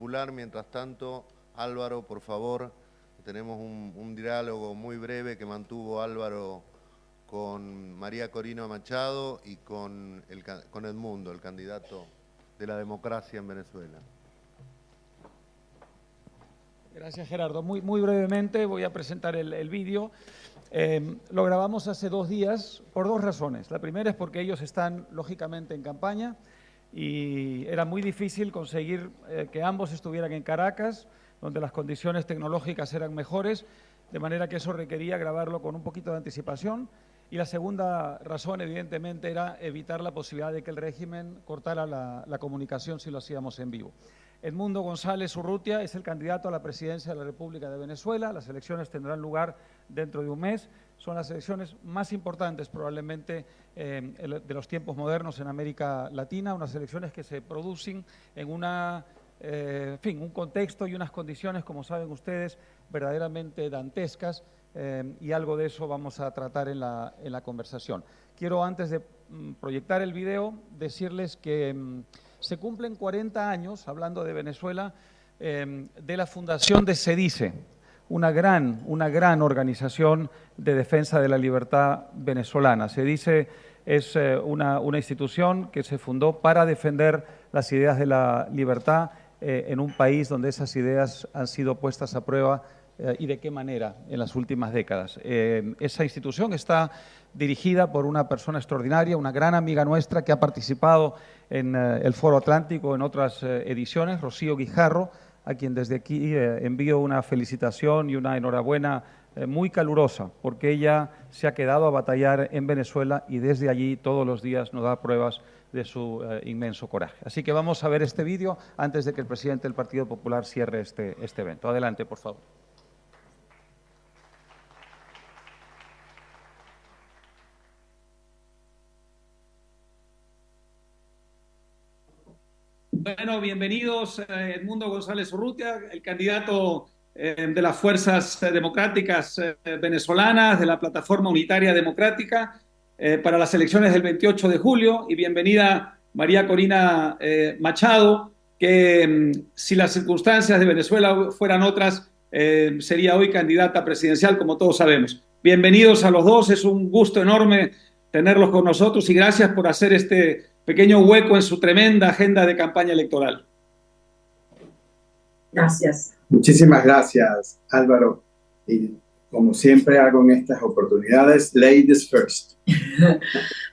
Popular. Mientras tanto, Álvaro, por favor, tenemos un diálogo muy breve que mantuvo Álvaro con María Corina Machado y con Edmundo, el candidato de la democracia en Venezuela. Gracias, Gerardo. Muy brevemente voy a presentar el vídeo. Lo grabamos hace 2 días por 2 razones. La primera es porque ellos están, lógicamente, en campaña y era muy difícil conseguir que ambos estuvieran en Caracas, donde las condiciones tecnológicas eran mejores, de manera que eso requería grabarlo con un poquito de anticipación. Y la segunda razón, evidentemente, era evitar la posibilidad de que el régimen cortara la comunicación si lo hacíamos en vivo. Edmundo González Urrutia es el candidato a la presidencia de la República de Venezuela. Las elecciones tendrán lugar dentro de un mes. Son las elecciones más importantes probablemente de los tiempos modernos en América Latina, unas elecciones que se producen en un contexto y unas condiciones, como saben ustedes, verdaderamente dantescas, y algo de eso vamos a tratar en la conversación. Quiero, antes de proyectar el video, decirles que se cumplen 40 años, hablando de Venezuela, de la fundación de SEDICE, una gran organización de defensa de la libertad venezolana. SEDICE es una institución que se fundó para defender las ideas de la libertad en un país donde esas ideas han sido puestas a prueba y de qué manera en las últimas décadas. Esa institución está dirigida por una persona extraordinaria, una gran amiga nuestra que ha participado en el Foro Atlántico en otras ediciones, Rocío Guijarro, a quien desde aquí envío una felicitación y una enhorabuena muy calurosa, porque ella se ha quedado a batallar en Venezuela y desde allí todos los días nos da pruebas de su inmenso coraje. Así que vamos a ver este vídeo antes de que el presidente del Partido Popular cierre este evento. Adelante, por favor. Bueno, bienvenidos Edmundo González Urrutia, el candidato de las fuerzas democráticas venezolanas, de la Plataforma Unitaria Democrática, para las elecciones del 28 de julio, y bienvenida María Corina Machado, que si las circunstancias de Venezuela fueran otras, sería hoy candidata presidencial, como todos sabemos. Bienvenidos a los dos, es un gusto enorme tenerlos con nosotros y gracias por hacer este pequeño hueco en su tremenda agenda de campaña electoral. Gracias. Muchísimas gracias, Álvaro. Y como siempre hago en estas oportunidades, ladies first.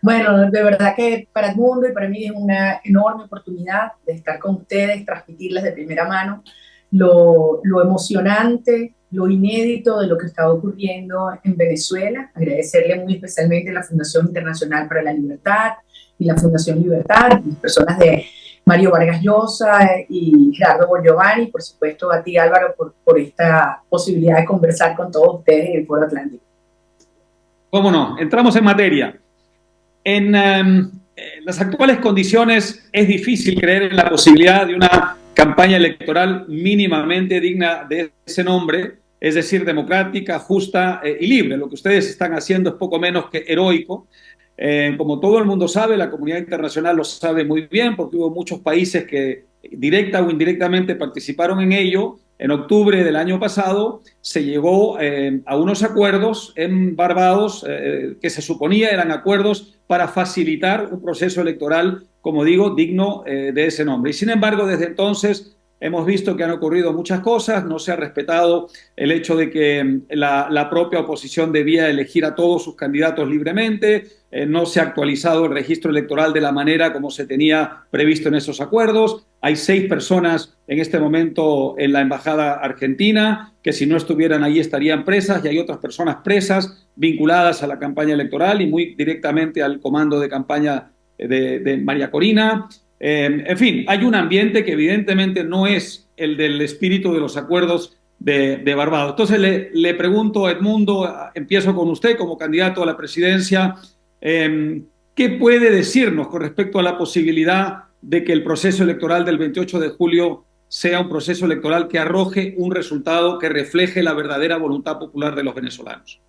Bueno, de verdad que para el mundo y para mí es una enorme oportunidad de estar con ustedes, transmitirles de primera mano lo emocionante, lo inédito de lo que está ocurriendo en Venezuela. Agradecerle muy especialmente a la Fundación Internacional para la Libertad y la Fundación Libertad, las personas de Mario Vargas Llosa y Gerardo Giovanni, por supuesto a ti, Álvaro, por esta posibilidad de conversar con todos ustedes en el Foro Atlántico. ¿Cómo no? Entramos en materia. En las actuales condiciones es difícil creer en la posibilidad de una campaña electoral mínimamente digna de ese nombre, es decir, democrática, justa y libre. Lo que ustedes están haciendo es poco menos que heroico. Como todo el mundo sabe, la comunidad internacional lo sabe muy bien porque hubo muchos países que directa o indirectamente participaron en ello. En octubre del año pasado se llegó a unos acuerdos en Barbados que se suponía eran acuerdos para facilitar un proceso electoral, como digo, digno de ese nombre. Y sin embargo, desde entonces hemos visto que han ocurrido muchas cosas, no se ha respetado el hecho de que la propia oposición debía elegir a todos sus candidatos libremente, no se ha actualizado el registro electoral de la manera como se tenía previsto en esos acuerdos. Hay 6 personas en este momento en la embajada argentina que si no estuvieran allí estarían presas, y hay otras personas presas vinculadas a la campaña electoral y muy directamente al comando de campaña de María Corina. En fin, hay un ambiente que evidentemente no es el del espíritu de los acuerdos de Barbados. Entonces le pregunto a Edmundo, empiezo con usted como candidato a la presidencia, ¿qué puede decirnos con respecto a la posibilidad de que el proceso electoral del 28 de julio sea un proceso electoral que arroje un resultado que refleje la verdadera voluntad popular de los venezolanos?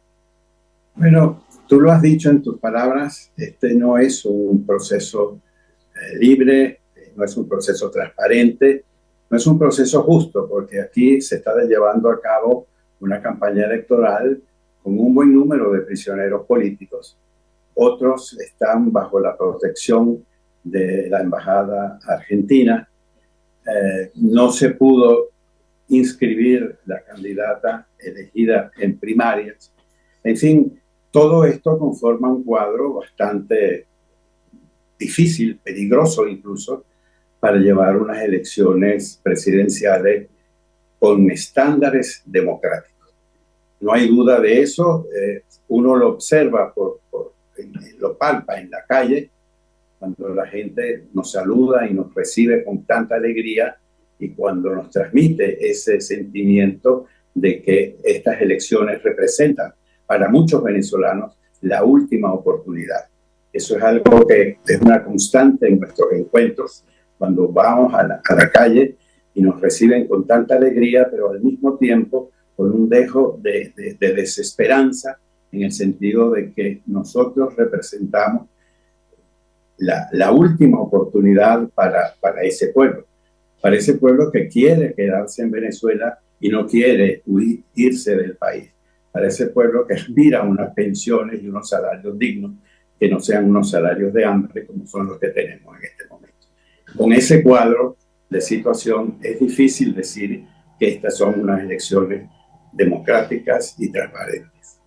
Bueno, tú lo has dicho en tus palabras, este no es un proceso libre, no es un proceso transparente, no es un proceso justo, porque aquí se está llevando a cabo una campaña electoral con un buen número de prisioneros políticos. Otros están bajo la protección de la embajada argentina. No se pudo inscribir la candidata elegida en primarias. En fin, todo esto conforma un cuadro bastante difícil, peligroso incluso, para llevar unas elecciones presidenciales con estándares democráticos. No hay duda de eso. Uno lo observa, lo palpa en la calle, cuando la gente nos saluda y nos recibe con tanta alegría, y cuando nos transmite ese sentimiento de que estas elecciones representan para muchos venezolanos la última oportunidad. Eso es algo que es una constante en nuestros encuentros, cuando vamos a la calle y nos reciben con tanta alegría, pero al mismo tiempo con un dejo de desesperanza, en el sentido de que nosotros representamos la última oportunidad para ese pueblo que quiere quedarse en Venezuela y no quiere irse del país, para ese pueblo que aspira a unas pensiones y unos salarios dignos, que no sean unos salarios de hambre como son los que tenemos en este momento. Con ese cuadro de situación es difícil decir que estas son unas elecciones democráticas y transparentes.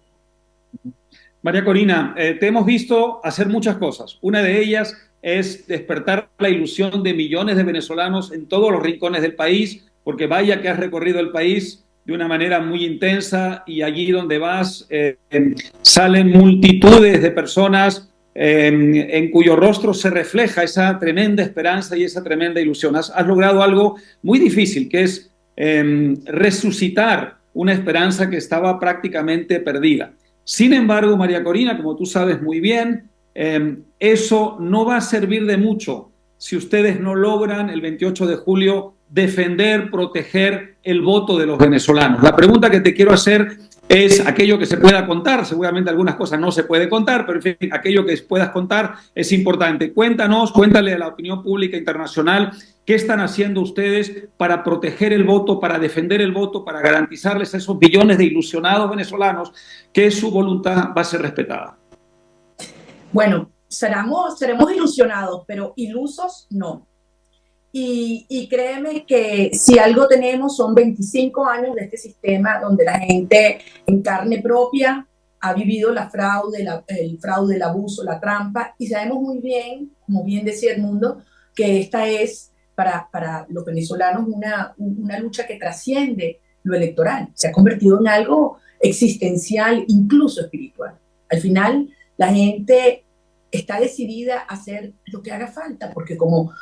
María Corina, te hemos visto hacer muchas cosas. Una de ellas es despertar la ilusión de millones de venezolanos en todos los rincones del país, porque vaya que has recorrido el país de una manera muy intensa, y allí donde vas salen multitudes de personas en cuyo rostro se refleja esa tremenda esperanza y esa tremenda ilusión. Has logrado algo muy difícil, que es resucitar una esperanza que estaba prácticamente perdida. Sin embargo, María Corina, como tú sabes muy bien, eso no va a servir de mucho si ustedes no logran el 28 de julio defender, proteger el voto de los venezolanos. La pregunta que te quiero hacer es aquello que se pueda contar. Seguramente algunas cosas no se puede contar, pero en fin, aquello que puedas contar es importante. Cuéntale a la opinión pública internacional qué están haciendo ustedes para proteger el voto, para defender el voto, para garantizarles a esos billones de ilusionados venezolanos que su voluntad va a ser respetada. Bueno, seremos ilusionados, pero ilusos no. Y créeme que si algo tenemos son 25 años de este sistema donde la gente en carne propia ha vivido el fraude, el abuso, la trampa, y sabemos muy bien, como bien decía Edmundo, que esta es para los venezolanos una lucha que trasciende lo electoral. Se ha convertido en algo existencial, incluso espiritual. Al final, la gente está decidida a hacer lo que haga falta, porque como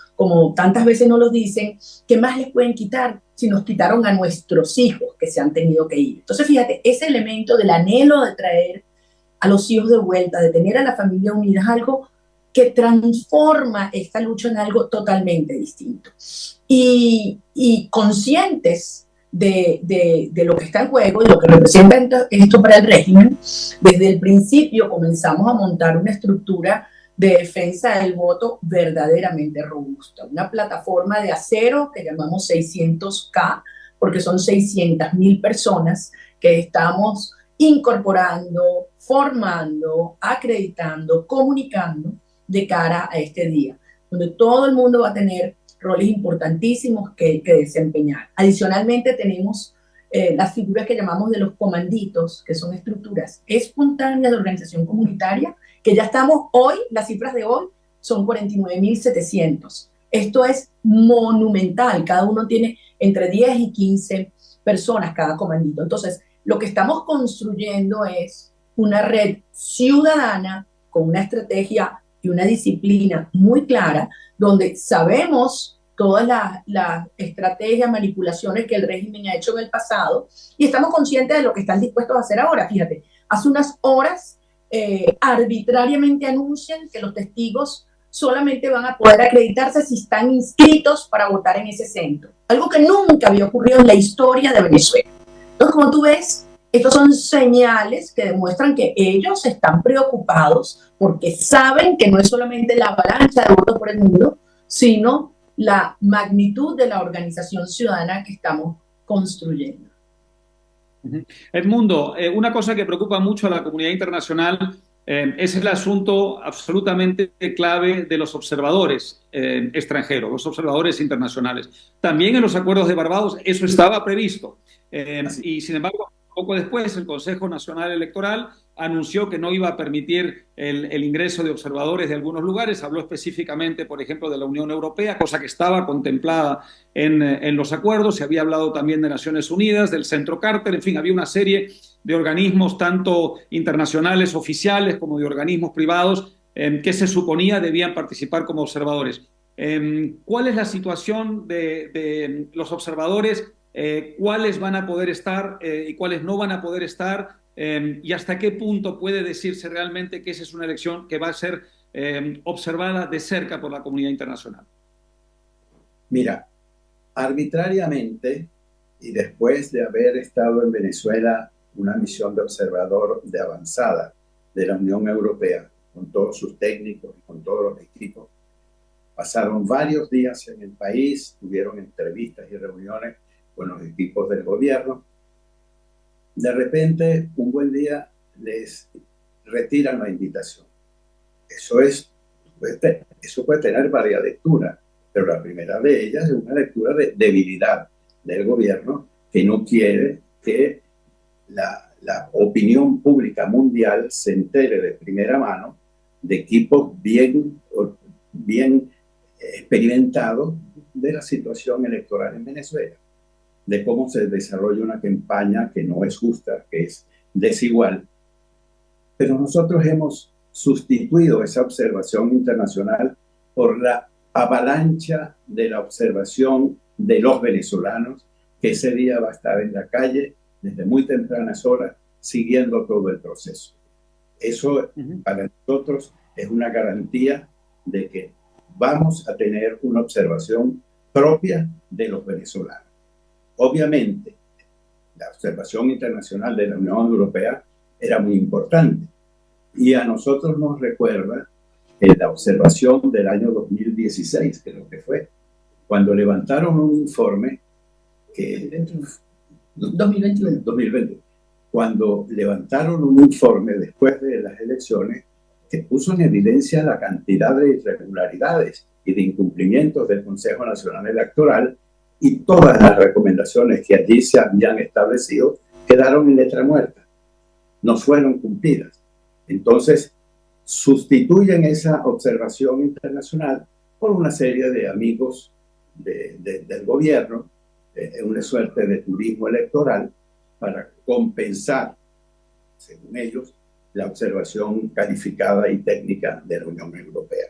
tantas veces nos lo dicen, ¿qué más les pueden quitar si nos quitaron a nuestros hijos que se han tenido que ir? Entonces, fíjate, ese elemento del anhelo de traer a los hijos de vuelta, de tener a la familia unida, es algo que transforma esta lucha en algo totalmente distinto. Y conscientes de lo que está en juego y lo que representa esto para el régimen, desde el principio comenzamos a montar una estructura de defensa del voto verdaderamente robusta, una plataforma de acero que llamamos 600K, porque son 600.000 personas que estamos incorporando, formando, acreditando, comunicando de cara a este día, donde todo el mundo va a tener roles importantísimos que desempeñar. Adicionalmente tenemos las figuras que llamamos de los comanditos, que son estructuras espontáneas de organización comunitaria, que ya estamos hoy, las cifras de hoy son 49.700. Esto es monumental, cada uno tiene entre 10 y 15 personas cada comandito. Entonces, lo que estamos construyendo es una red ciudadana con una estrategia y una disciplina muy clara, donde sabemos todas las estrategias, manipulaciones que el régimen ha hecho en el pasado, y estamos conscientes de lo que están dispuestos a hacer ahora. Fíjate, hace unas horas arbitrariamente anuncian que los testigos solamente van a poder acreditarse si están inscritos para votar en ese centro, algo que nunca había ocurrido en la historia de Venezuela. Entonces, como tú ves, estos son señales que demuestran que ellos están preocupados porque saben que no es solamente la avalancha de votos por el mundo, sino la magnitud de la organización ciudadana que estamos construyendo. Edmundo, una cosa que preocupa mucho a la comunidad internacional es el asunto absolutamente clave de los observadores extranjeros, los observadores internacionales. También en los acuerdos de Barbados eso estaba previsto. Y sin embargo, poco después el Consejo Nacional Electoral anunció que no iba a permitir el ingreso de observadores de algunos lugares. Habló específicamente, por ejemplo, de la Unión Europea, cosa que estaba contemplada en los acuerdos. Se había hablado también de Naciones Unidas, del Centro Carter, en fin, había una serie de organismos, tanto internacionales, oficiales, como de organismos privados, que se suponía debían participar como observadores. ¿Cuál es la situación de los observadores? ¿Cuáles van a poder estar y cuáles no van a poder estar? ¿Y hasta qué punto puede decirse realmente que esa es una elección que va a ser observada de cerca por la comunidad internacional? Mira, arbitrariamente, y después de haber estado en Venezuela una misión de observador de avanzada de la Unión Europea, con todos sus técnicos y con todos los equipos, pasaron varios días en el país, tuvieron entrevistas y reuniones con los equipos del gobierno. De repente, un buen día, les retiran la invitación. Eso puede tener varias lecturas, pero la primera de ellas es una lectura de debilidad del gobierno que no quiere que la opinión pública mundial se entere de primera mano de equipos bien experimentados de la situación electoral en Venezuela, de cómo se desarrolla una campaña que no es justa, que es desigual. Pero nosotros hemos sustituido esa observación internacional por la avalancha de la observación de los venezolanos, que ese día va a estar en la calle desde muy tempranas horas, siguiendo todo el proceso. Eso para nosotros es una garantía de que vamos a tener una observación propia de los venezolanos. Obviamente, la observación internacional de la Unión Europea era muy importante y a nosotros nos recuerda la observación del año 2016, creo que fue, cuando levantaron un informe que 2020, cuando levantaron un informe después de las elecciones que puso en evidencia la cantidad de irregularidades y de incumplimientos del Consejo Nacional Electoral, y todas las recomendaciones que allí se habían establecido quedaron en letra muerta, no fueron cumplidas. Entonces, sustituyen esa observación internacional por una serie de amigos del gobierno, una suerte de turismo electoral para compensar, según ellos, la observación calificada y técnica de la Unión Europea.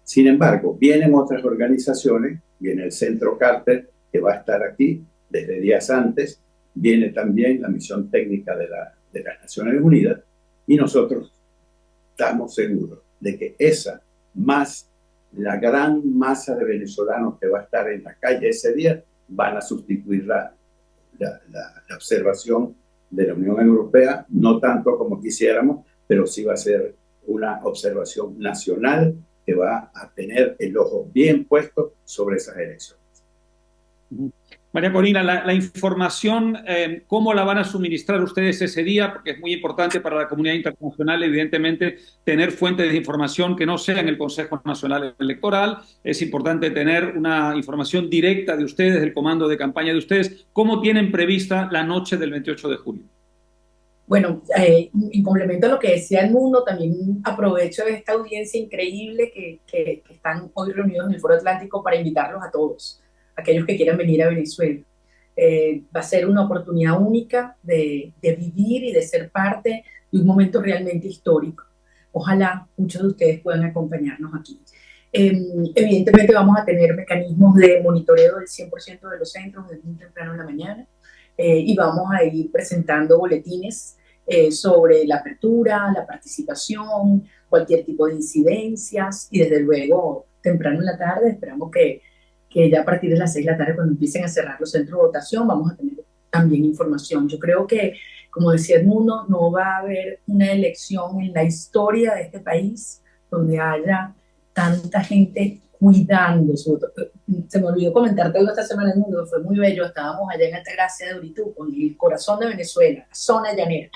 Sin embargo, vienen otras organizaciones, viene el Centro Carter, que va a estar aquí desde días antes, viene también la misión técnica de las Naciones Unidas, y nosotros estamos seguros de que esa, más la gran masa de venezolanos que va a estar en la calle ese día, van a sustituir la observación de la Unión Europea, no tanto como quisiéramos, pero sí va a ser una observación nacional que va a tener el ojo bien puesto sobre esas elecciones. María Corina, la información, ¿cómo la van a suministrar ustedes ese día? Porque es muy importante para la comunidad internacional, evidentemente, tener fuentes de información que no sean el Consejo Nacional Electoral. Es importante tener una información directa de ustedes, del comando de campaña de ustedes. ¿Cómo tienen prevista la noche del 28 de julio? Bueno, en complemento a lo que decía Edmundo, también aprovecho esta audiencia increíble que están hoy reunidos en el Foro Atlántico para invitarlos a todos, aquellos que quieran venir a Venezuela. Va a ser una oportunidad única de vivir y de ser parte de un momento realmente histórico. Ojalá muchos de ustedes puedan acompañarnos aquí. Evidentemente vamos a tener mecanismos de monitoreo del 100% de los centros desde muy temprano en la mañana, y vamos a ir presentando boletines sobre la apertura, la participación, cualquier tipo de incidencias, y desde luego temprano en la tarde esperamos que ya a partir de las 6 de la tarde, cuando empiecen a cerrar los centros de votación, vamos a tener también información. Yo creo que, como decía Edmundo, no va a haber una elección en la historia de este país donde haya tanta gente cuidando se me olvidó comentarte algo esta semana en el mundo, fue muy bello, estábamos allá en Altagracia de Uritú, con el corazón de Venezuela, la zona llanera,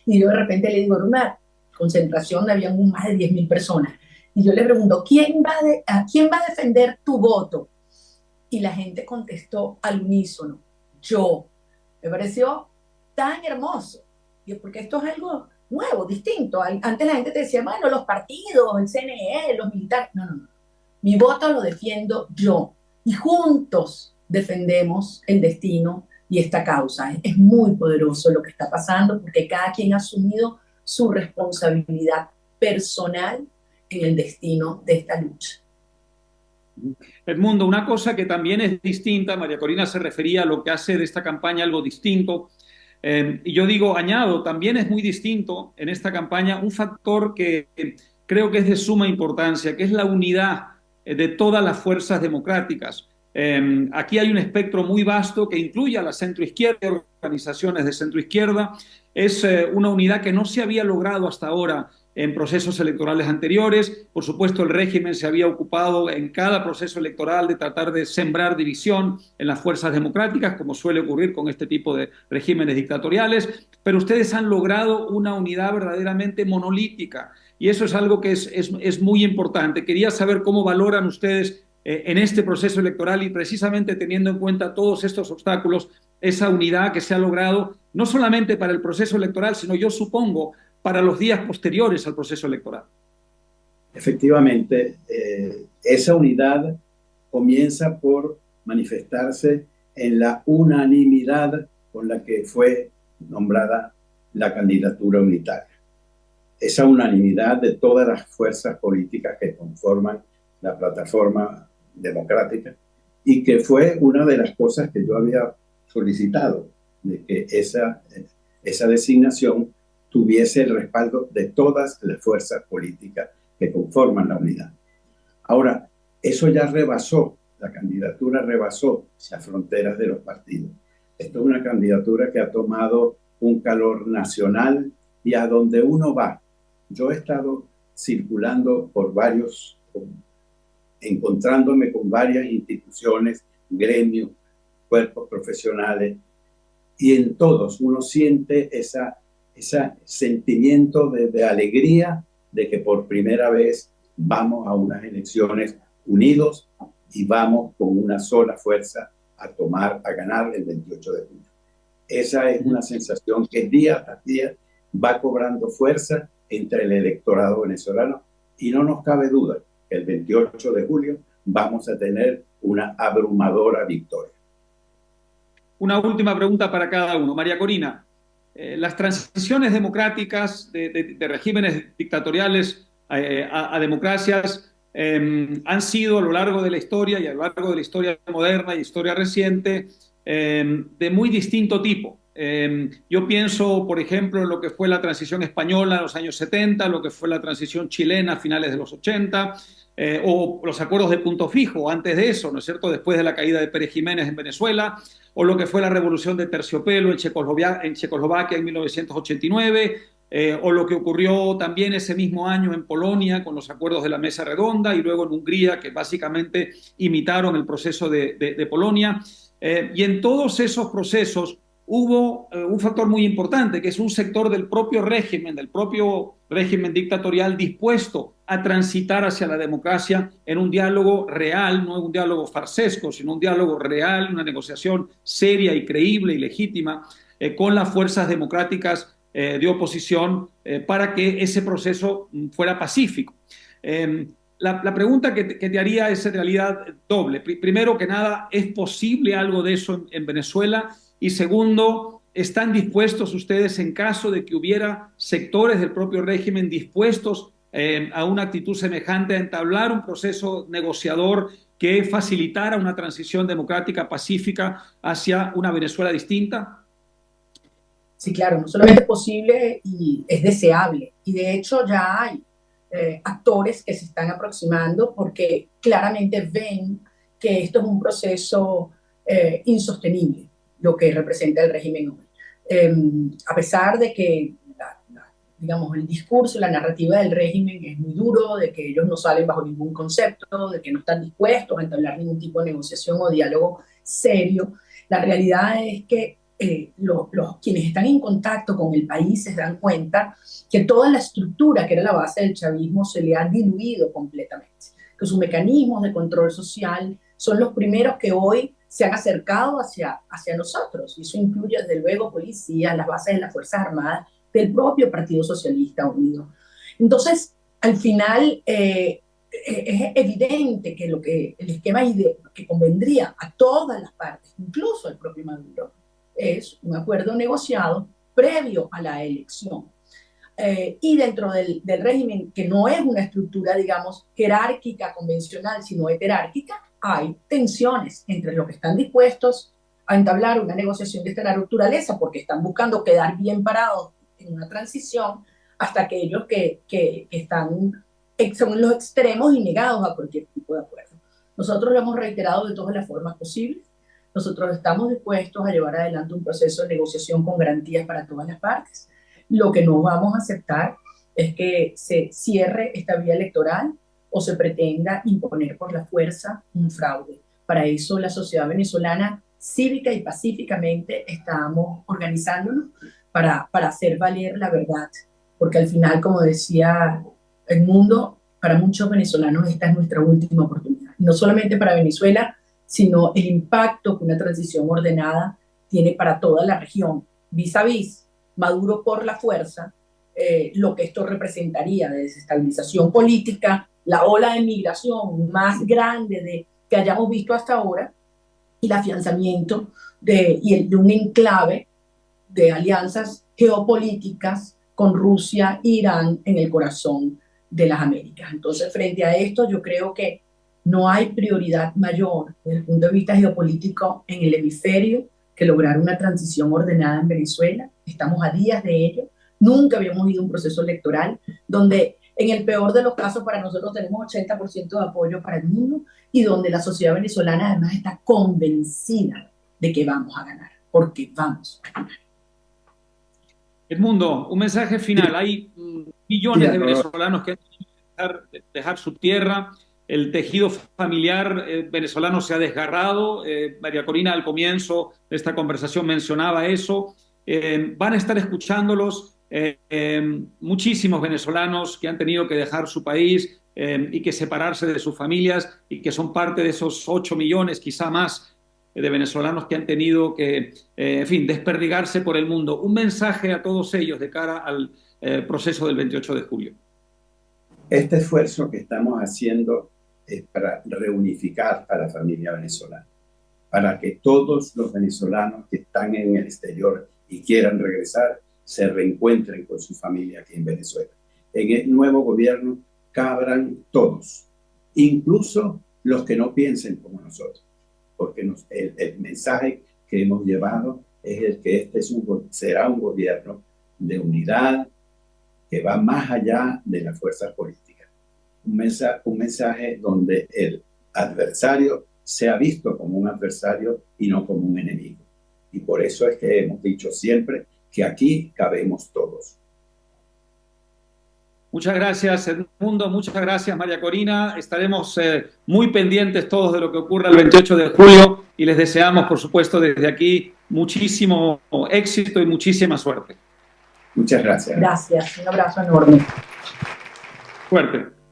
y yo de repente le digo, una concentración, habían más de 10.000 personas, y yo le pregunto, ¿quién va a defender tu voto? Y la gente contestó al unísono, yo. Me pareció tan hermoso, porque esto es algo nuevo, distinto. Antes la gente te decía, bueno, los partidos, el CNE, los militares. No, no, no. Mi voto lo defiendo yo. Y juntos defendemos el destino y esta causa. Es muy poderoso lo que está pasando porque cada quien ha asumido su responsabilidad personal en el destino de esta lucha. Edmundo, una cosa que también es distinta, María Corina se refería a lo que hace de esta campaña algo distinto, y yo digo, añado, también es muy distinto en esta campaña un factor que creo que es de suma importancia, que es la unidad de todas las fuerzas democráticas. Aquí hay un espectro muy vasto que incluye a la centroizquierda, organizaciones de centroizquierda. Es una unidad que no se había logrado hasta ahora en procesos electorales anteriores. Por supuesto, el régimen se había ocupado en cada proceso electoral de tratar de sembrar división en las fuerzas democráticas, como suele ocurrir con este tipo de regímenes dictatoriales, pero ustedes han logrado una unidad verdaderamente monolítica y eso es algo que es muy importante. Quería saber cómo valoran ustedes en este proceso electoral y precisamente teniendo en cuenta todos estos obstáculos, esa unidad que se ha logrado, no solamente para el proceso electoral, sino yo supongo para los días posteriores al proceso electoral. Efectivamente, esa unidad comienza por manifestarse en la unanimidad con la que fue nombrada la candidatura unitaria. Esa unanimidad de todas las fuerzas políticas que conforman la plataforma democrática y que fue una de las cosas que yo había solicitado, de que esa designación tuviese el respaldo de todas las fuerzas políticas que conforman la unidad. Ahora, eso ya rebasó, la candidatura rebasó las fronteras de los partidos. Esto es una candidatura que ha tomado un calor nacional y a donde uno va. Yo he estado circulando por encontrándome con varias instituciones, gremios, cuerpos profesionales, y en todos uno siente ese sentimiento de alegría de que por primera vez vamos a unas elecciones unidos y vamos con una sola fuerza a ganar el 28 de junio. Esa es una sensación que día tras día va cobrando fuerza entre el electorado venezolano y no nos cabe duda que el 28 de julio vamos a tener una abrumadora victoria. Una última pregunta para cada uno. María Corina, las transiciones democráticas de regímenes dictatoriales a democracias han sido a lo largo de la historia y a lo largo de la historia moderna y historia reciente de muy distinto tipo. Yo pienso, por ejemplo, en lo que fue la transición española en los años 70, lo que fue la transición chilena a finales de los 80, o los acuerdos de punto fijo antes de eso, ¿no es cierto?, después de la caída de Pérez Jiménez en Venezuela, o lo que fue la revolución de terciopelo en Checoslovaquia en 1989, o lo que ocurrió también ese mismo año en Polonia con los acuerdos de la Mesa Redonda y luego en Hungría, que básicamente imitaron el proceso de Polonia. Y en todos esos procesos hubo un factor muy importante, que es un sector del propio régimen dictatorial dispuesto a transitar hacia la democracia en un diálogo real, no un diálogo farsesco, sino un diálogo real, una negociación seria y creíble y legítima con las fuerzas democráticas de oposición para que ese proceso fuera pacífico. La pregunta que te haría es en realidad doble. Primero que nada, ¿es posible algo de eso en Venezuela? Y segundo, ¿están dispuestos ustedes, en caso de que hubiera sectores del propio régimen dispuestos a una actitud semejante, a entablar un proceso negociador que facilitara una transición democrática pacífica hacia una Venezuela distinta? Sí, claro, no solamente es posible y es deseable. Y de hecho ya hay actores que se están aproximando porque claramente ven que esto es un proceso insostenible, lo que representa el régimen hoy. A pesar de que digamos, el discurso, la narrativa del régimen es muy duro, de que ellos no salen bajo ningún concepto, de que no están dispuestos a entablar ningún tipo de negociación o diálogo serio. La realidad es que quienes están en contacto con el país se dan cuenta que toda la estructura que era la base del chavismo se le ha diluido completamente, que sus mecanismos de control social son los primeros que hoy se han acercado hacia nosotros, y eso incluye desde luego policías, las bases de las Fuerzas Armadas, del propio Partido Socialista Unido. Entonces, al final, es evidente que el esquema que convendría a todas las partes, incluso al propio Maduro, es un acuerdo negociado previo a la elección. Y dentro del régimen, que no es una estructura, digamos, jerárquica, convencional, sino heterárquica, hay tensiones entre los que están dispuestos a entablar una negociación de esta naturaleza porque están buscando quedar bien parados en una transición, hasta aquellos que son los extremos y negados a cualquier tipo de acuerdo. Nosotros lo hemos reiterado de todas las formas posibles. Nosotros estamos dispuestos a llevar adelante un proceso de negociación con garantías para todas las partes. Lo que no vamos a aceptar es que se cierre esta vía electoral o se pretenda imponer por la fuerza un fraude. Para eso la sociedad venezolana cívica y pacíficamente estamos organizándonos para hacer valer la verdad, porque al final, como decía Edmundo, para muchos venezolanos esta es nuestra última oportunidad. No solamente para Venezuela, sino el impacto que una transición ordenada tiene para toda la región. Vis a vis, Maduro por la fuerza, lo que esto representaría de desestabilización política, la ola de migración más grande que hayamos visto hasta ahora, y el afianzamiento de un enclave de alianzas geopolíticas con Rusia e Irán en el corazón de las Américas. Entonces, frente a esto, yo creo que no hay prioridad mayor desde el punto de vista geopolítico en el hemisferio que lograr una transición ordenada en Venezuela. Estamos a días de ello. Nunca habíamos ido a un proceso electoral donde, en el peor de los casos, para nosotros tenemos 80% de apoyo para el mundo, y donde la sociedad venezolana además está convencida de que vamos a ganar, porque vamos a ganar. Edmundo, un mensaje final. Hay millones de venezolanos que han tenido que dejar su tierra. El tejido familiar venezolano se ha desgarrado. María Corina al comienzo de esta conversación mencionaba eso. Van a estar escuchándolos muchísimos venezolanos que han tenido que dejar su país y que separarse de sus familias, y que son parte de esos 8 millones, quizá más, de venezolanos que han tenido que, en fin, desperdigarse por el mundo. Un mensaje a todos ellos de cara al proceso del 28 de julio. Este esfuerzo que estamos haciendo es para reunificar a la familia venezolana, para que todos los venezolanos que están en el exterior y quieran regresar se reencuentren con su familia aquí en Venezuela. En el nuevo gobierno cabrán todos, incluso los que no piensen como nosotros, porque el mensaje que hemos llevado es el que será un gobierno de unidad que va más allá de las fuerzas políticas. Un mensaje donde el adversario sea visto como un adversario y no como un enemigo. Y por eso es que hemos dicho siempre que aquí cabemos todos. Muchas gracias, Edmundo. Muchas gracias, María Corina. Estaremos muy pendientes todos de lo que ocurra el 28 de julio y les deseamos, por supuesto, desde aquí muchísimo éxito y muchísima suerte. Muchas gracias. Gracias. Un abrazo enorme. Fuerte.